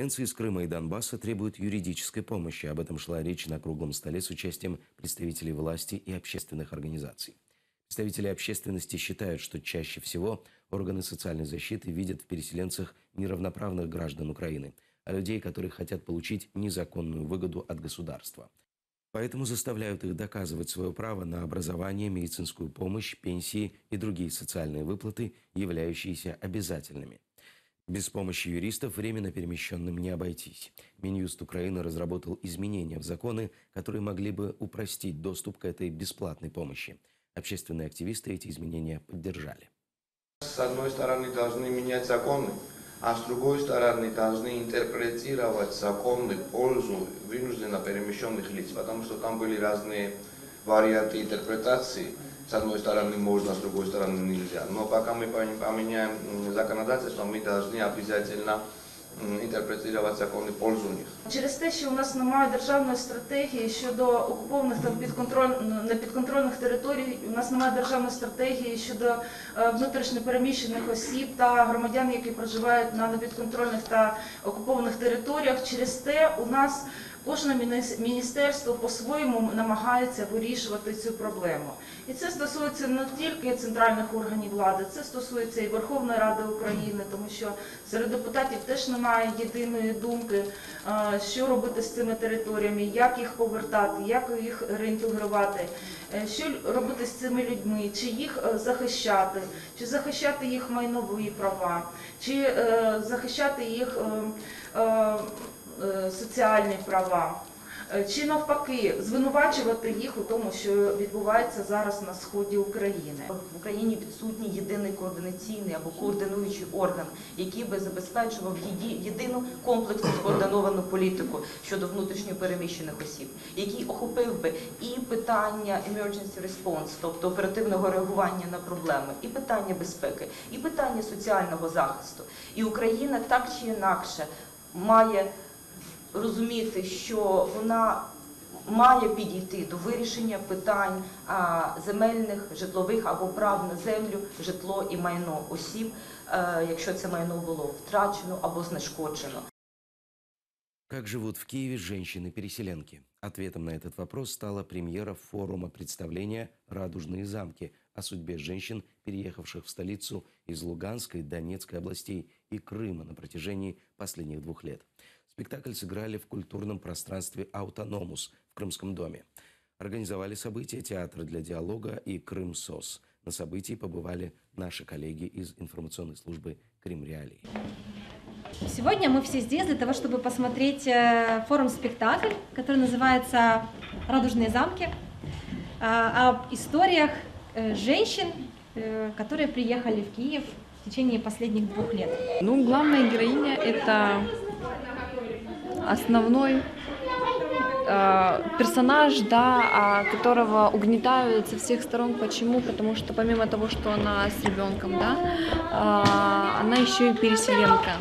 Переселенцы из Крыма и Донбасса требуют юридической помощи. Об этом шла речь на круглом столе с участием представителей власти и общественных организаций. Представители общественности считают, что чаще всего органы социальной защиты видят в переселенцах неравноправных граждан Украины, а людей, которые хотят получить незаконную выгоду от государства. Поэтому заставляют их доказывать свое право на образование, медицинскую помощь, пенсии и другие социальные выплаты, являющиеся обязательными. Без помощи юристов временно перемещенным не обойтись. Минюст Украины разработал изменения в законы, которые могли бы упростить доступ к этой бесплатной помощи. Общественные активисты эти изменения поддержали. С одной стороны, должны менять законы, а с другой стороны, должны интерпретировать законы в пользу вынужденно перемещенных лиц, потому что там были разные варианты интерпретации. С одной стороны можно, с другой стороны нельзя. Но пока мы поменяем законодательство, мы должны обязательно інтерпретувати закони в пользу них. Через те, що у нас немає державної стратегії щодо окупованих та непідконтрольних територій, у нас немає державної стратегії щодо внутрішньопереміщених осіб та громадян, які проживають на непідконтрольних та окупованих територіях. Через те у нас кожне міністерство по-своєму намагається вирішувати цю проблему. І це стосується не тільки центральних органів влади, це стосується і Верховної Ради України, тому що серед депутатів теж немає єдиної думки, що робити з цими територіями, як їх повертати, як їх реінтегрувати, що робити з цими людьми, чи їх захищати, чи захищати їх майнові права, чи захищати їх соціальні права, чи навпаки звинувачувати їх у тому, що відбувається зараз на сході України. В Україні відсутній єдиний координаційний або координуючий орган, який би забезпечував єдину комплексну скоординовану політику щодо внутрішньопереміщених осіб, який охопив би і питання emergency response, тобто оперативного реагування на проблеми, і питання безпеки, і питання соціального захисту. І Україна так чи інакше має розуміти, що вона має підійти до вирішення питань земельних, житлових або прав на землю, житло і майно осіб, якщо це майно було втрачено або знешкоджено. Как живут в Киеве женщины-переселенки? Ответом на этот вопрос стала премьера форума представления «Радужные замки» о судьбе женщин, переехавших в столицу из Луганской, Донецкой областей и Крыма на протяжении последних 2 лет. Спектакль сыграли в культурном пространстве «Аутономус» в Крымском доме. Организовали события театр для диалога и «Крымсос». На событии побывали наши коллеги из информационной службы «Крымреалии». Сегодня мы все здесь для того, чтобы посмотреть форум-спектакль, который называется «Радужные замки», об историях женщин, которые приехали в Киев в течение последних 2 лет. Ну, главная героиня – это основной персонаж, да, которого угнетают со всех сторон. Почему? Потому что помимо того, что она с ребенком, да, она еще и переселенка.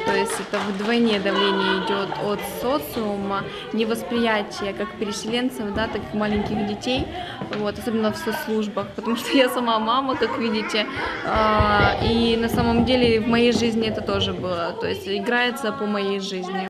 То есть это вдвойне давление идет от социума, невосприятие как переселенцев, да, так и маленьких детей, вот, особенно в соцслужбах, потому что я сама мама, как видите, и на самом деле в моей жизни это тоже было, то есть играется по моей жизни.